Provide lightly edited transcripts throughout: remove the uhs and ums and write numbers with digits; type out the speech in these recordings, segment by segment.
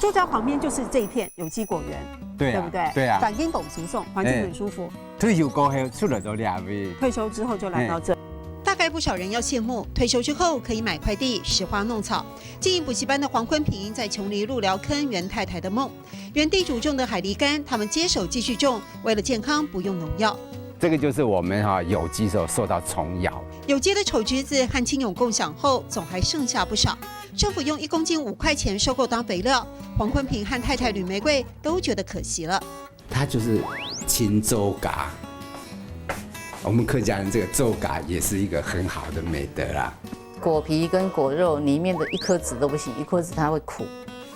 就在旁边就是这一片有机果园，对不对？对啊。返工董叔送，环境很舒服。退休过后出来都两位。退休之后就来到这。大概不少人要羡慕，退休之后可以买块地，拾花弄草。经营补习班的黄坤平在琼梨路寮坑圆太太的梦。原地主种的海梨柑，他们接手继续种，为了健康不用农药。这个就是我们有机时候受到虫咬。有机的丑橘子和亲友共享后，总还剩下不少。政府用1公斤5块钱收购当肥料，黄坤平和太太吕玫瑰都觉得可惜了。它就是青州嘎。我们客家人这个皱嘎也是一个很好的美德啦。果皮跟果肉里面的一颗籽都不行，一颗籽它会苦。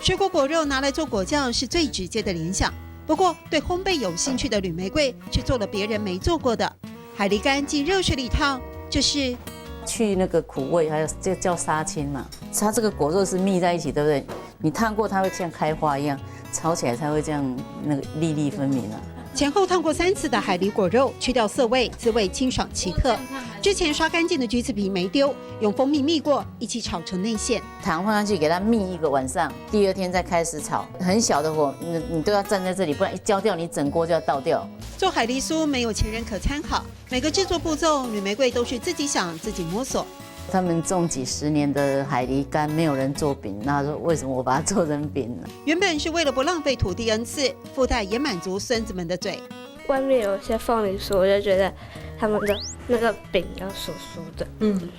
水果果肉拿来做果酱是最直接的联想。不过对烘焙有兴趣的吕玫瑰却做了别人没做过的海梨柑进热水里烫，这是去那个苦味，还有这叫杀青嘛。它这个果肉是密在一起，对不对？你烫过它会像开花一样，炒起来才会这样那个粒粒分明啊。前后烫过3次的海梨果肉，去掉涩味，滋味清爽奇特。之前刷干净的橘子皮没丢，用蜂蜜蜜过，一起炒成内馅。糖放上去，给它蜜1个晚上，第2天再开始炒。很小的火，你都要站在这里，不然一焦掉，你整锅就要倒掉。做海梨酥没有前人可参考，每个制作步骤，吕玫瑰都是自己想自己摸索。他们种几10年的海梨柑，没有人做饼，那说为什么我把它做成饼呢？原本是为了不浪费土地恩赐，附带也满足孙子们的嘴。外面有些凤梨酥，我就觉得他们的那个饼要酥酥的，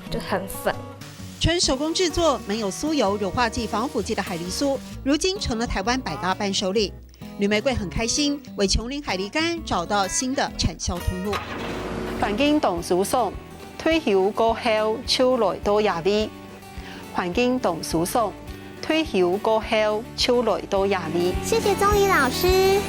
就很粉。纯手工制作，没有酥油、乳化剂、防腐剂的海梨酥，如今成了台湾百大伴手礼。吕玫瑰很开心，为琼林海梨柑找到新的产销通路。返工董叔送。退休過後，手來都也味。環境董叔送，退休過後，手來都也味。謝謝宗儀老師。